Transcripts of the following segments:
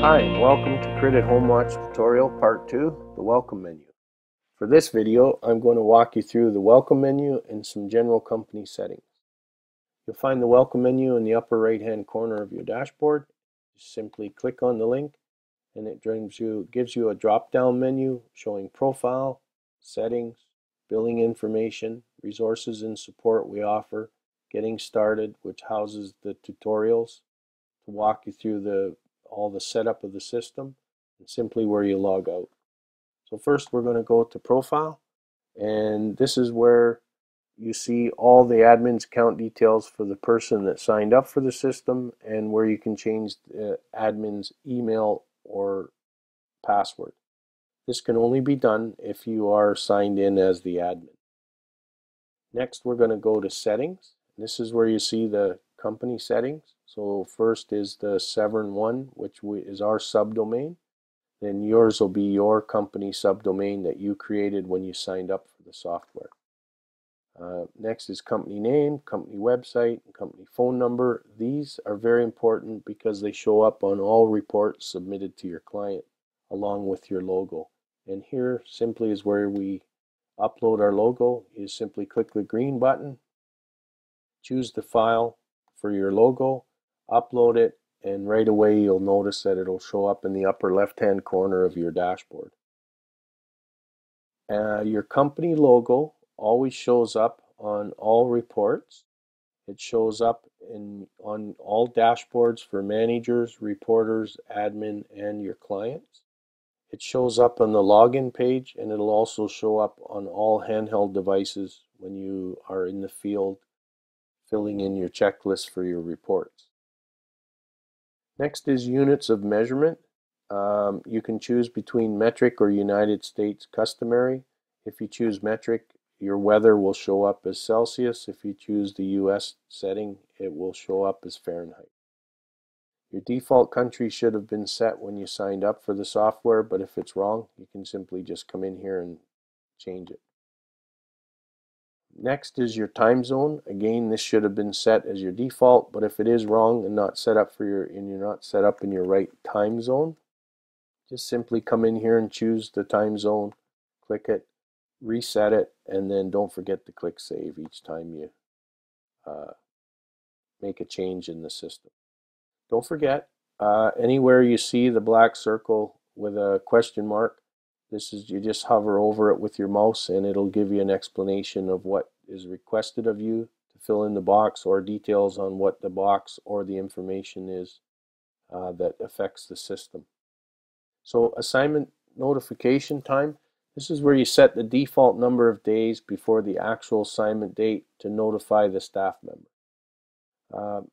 Hi, and welcome to QRIDit Home Watch Tutorial Part 2, the Welcome Menu. For this video, I'm going to walk you through the Welcome Menu and some general company settings. You'll find the Welcome Menu in the upper right-hand corner of your dashboard. Just simply click on the link and it gives you a drop-down menu showing Profile, Settings, Billing Information, Resources and Support we offer, Getting Started, which houses the tutorials to walk you through all the setup of the system, and simply where you log out. So first we're going to go to Profile, and this is where you see all the admin's account details for the person that signed up for the system, and where you can change the admin's email or password. This can only be done if you are signed in as the admin. Next we're going to go to Settings. This is where you see the company settings. So first is the Severn one, which is our subdomain. Then yours will be your company subdomain that you created when you signed up for the software. Next is company name, company website, and company phone number. These are very important because they show up on all reports submitted to your client along with your logo. And here simply is where we upload our logo. You simply click the green button, choose the file for your logo, upload it, and right away you'll notice that it'll show up in the upper left-hand corner of your dashboard. Your company logo always shows up on all reports. It shows up on all dashboards for managers, reporters, admin, and your clients. It shows up on the login page, and it'll also show up on all handheld devices when you are in the field filling in your checklist for your reports. Next is units of measurement. You can choose between metric or United States customary. If you choose metric, your weather will show up as Celsius. If you choose the US setting, it will show up as Fahrenheit. Your default country should have been set when you signed up for the software, but if it's wrong, you can simply just come in here and change it. Next is your time zone. Again, this should have been set as your default, but if it is wrong and not set up you're not set up in your right time zone, just simply come in here and choose the time zone, click it, reset it, and then don't forget to click save each time you make a change in the system. Don't forget, anywhere you see the black circle with a question mark, you just hover over it with your mouse and it'll give you an explanation of what is requested of you to fill in the box, or details on what the box or the information is that affects the system. So assignment notification time, this is where you set the default number of days before the actual assignment date to notify the staff member.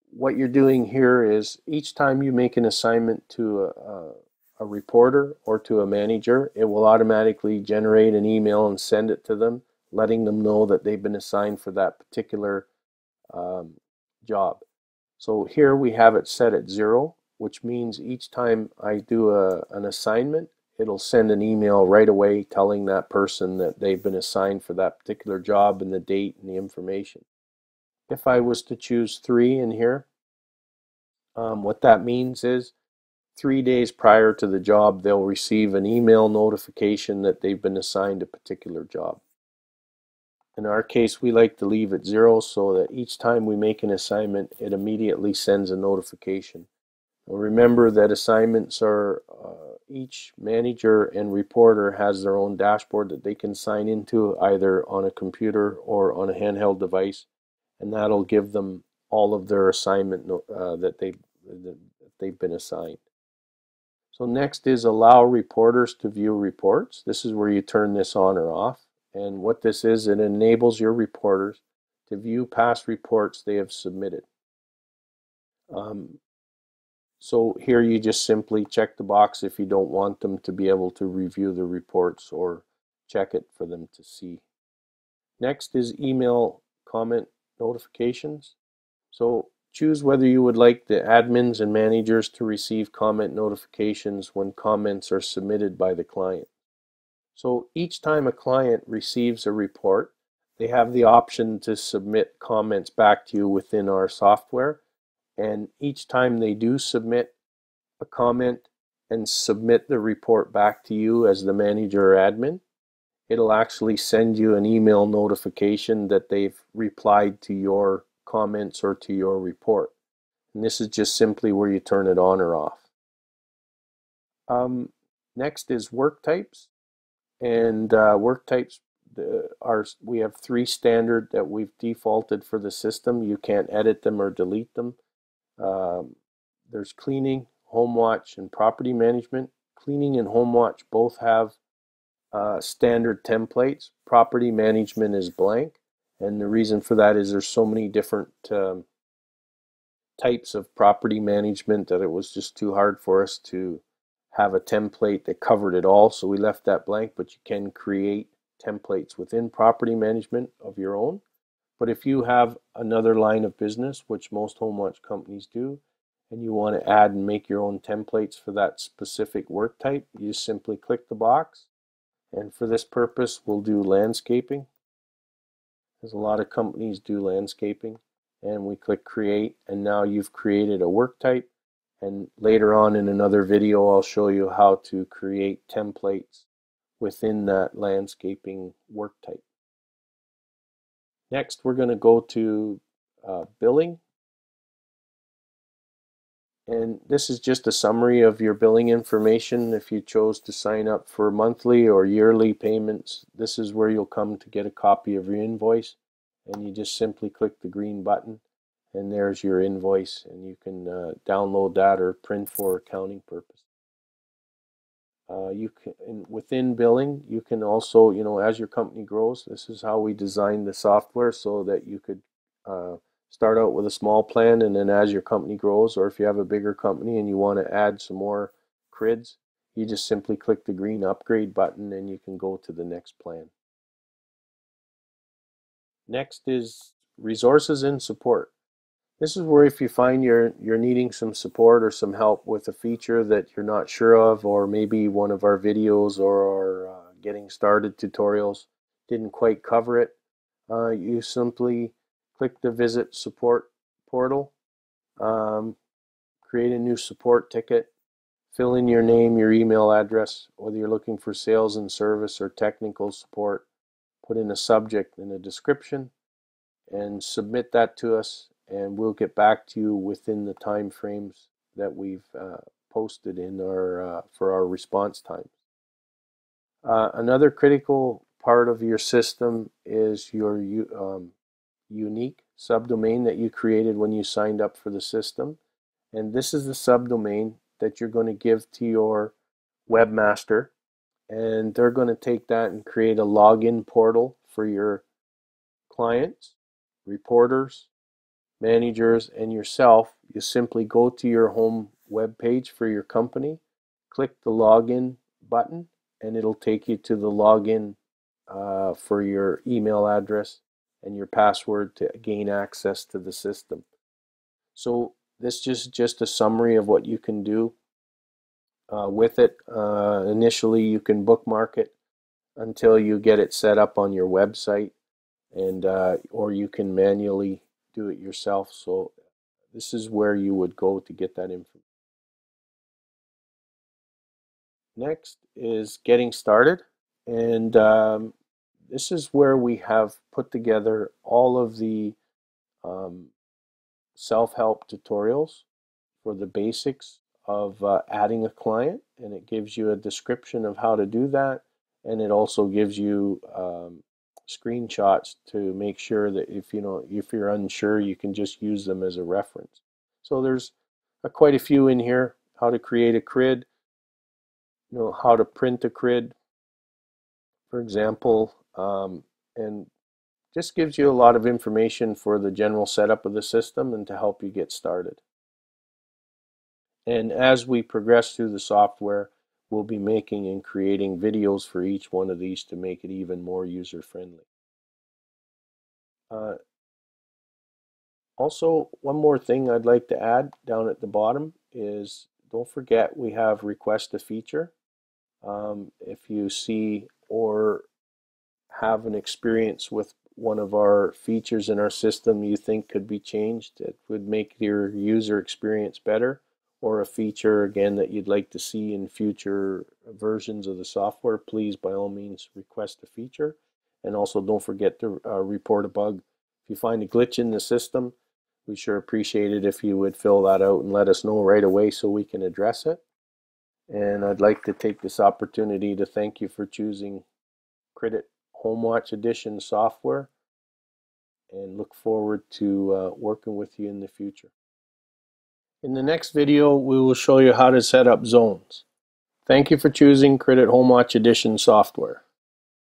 What you're doing here is each time you make an assignment to a reporter or to a manager, it will automatically generate an email and send it to them, letting them know that they've been assigned for that particular job. So here we have it set at 0, which means each time I do an assignment, it'll send an email right away telling that person that they've been assigned for that particular job and the date and the information. If I was to choose 3 in here, what that means is 3 days prior to the job, they'll receive an email notification that they've been assigned a particular job. In our case, we like to leave it 0 so that each time we make an assignment, it immediately sends a notification. Now remember that assignments are, each manager and reporter has their own dashboard that they can sign into either on a computer or on a handheld device, and that'll give them all of their assignment that they've been assigned. So next is allow reporters to view reports. This is where you turn this on or off. And what this is, it enables your reporters to view past reports they have submitted. So here you just simply check the box if you don't want them to be able to review the reports, or check it for them to see. Next is email comment notifications. So choose whether you would like the admins and managers to receive comment notifications when comments are submitted by the client. So each time a client receives a report, they have the option to submit comments back to you within our software. And each time they do submit a comment and submit the report back to you as the manager or admin, it'll actually send you an email notification that they've replied to your comments or to your report. And this is just simply where you turn it on or off. Next is work types. And work types, we have 3 standard that we've defaulted for the system. You can't edit them or delete them. There's cleaning, home watch, and property management. Cleaning and home watch both have standard templates. Property management is blank, and the reason for that is there's so many different types of property management that it was just too hard for us to have a template that covered it all, so we left that blank. But you can create templates within property management of your own. But if you have another line of business, which most home watch companies do, and you want to add and make your own templates for that specific work type, you just simply click the box. And for this purpose, we'll do landscaping, as a lot of companies do landscaping. And we click create, and now you've created a work type. And later on in another video, I'll show you how to create templates within that landscaping work type. Next, we're going to go to billing. And this is just a summary of your billing information. If you chose to sign up for monthly or yearly payments, this is where you'll come to get a copy of your invoice. And you just simply click the green button, and there's your invoice, and you can download that or print for accounting purposes. You can, within billing, you can also, as your company grows, this is how we designed the software so that you could start out with a small plan, and then as your company grows, or if you have a bigger company and you want to add some more CRIDs, you just simply click the green upgrade button and you can go to the next plan. Next is resources and support. This is where if you find you're needing some support or some help with a feature that you're not sure of, or maybe one of our videos or our getting started tutorials didn't quite cover it, you simply click the visit support portal, create a new support ticket, fill in your name, your email address, whether you're looking for sales and service or technical support, put in a subject and a description, and submit that to us, and we'll get back to you within the time frames that we've posted in our for our response time. Another critical part of your system is your unique subdomain that you created when you signed up for the system, and this is the subdomain that you're going to give to your webmaster, and they're going to take that and create a login portal for your clients, reporters, managers, and yourself. You simply go to your home web page for your company, click the login button, and it'll take you to the login for your email address and your password to gain access to the system. So this is just a summary of what you can do with it. Initially, you can bookmark it until you get it set up on your website, and or you can manually do it yourself. So this is where you would go to get that information. Next is getting started, and this is where we have put together all of the self-help tutorials for the basics of adding a client, and it gives you a description of how to do that, and it also gives you screenshots to make sure that if you're unsure, you can just use them as a reference. So there's quite a few in here: how to create a CRID, how to print a CRID, for example, and just gives you a lot of information for the general setup of the system and to help you get started. And as we progress through the software, we'll be making and creating videos for each one of these to make it even more user-friendly. Also, one more thing I'd like to add down at the bottom is, don't forget we have request a feature. If you see or have an experience with one of our features in our system you think could be changed, that would make your user experience better, or a feature again that you'd like to see in future versions of the software, please by all means request a feature. And also don't forget to report a bug. If you find a glitch in the system, we sure appreciate it if you would fill that out and let us know right away so we can address it. And I'd like to take this opportunity to thank you for choosing QRIDit HomeWatch Edition software, and look forward to working with you in the future. In the next video, we will show you how to set up zones. Thank you for choosing QRIDit HomeWatch Edition software.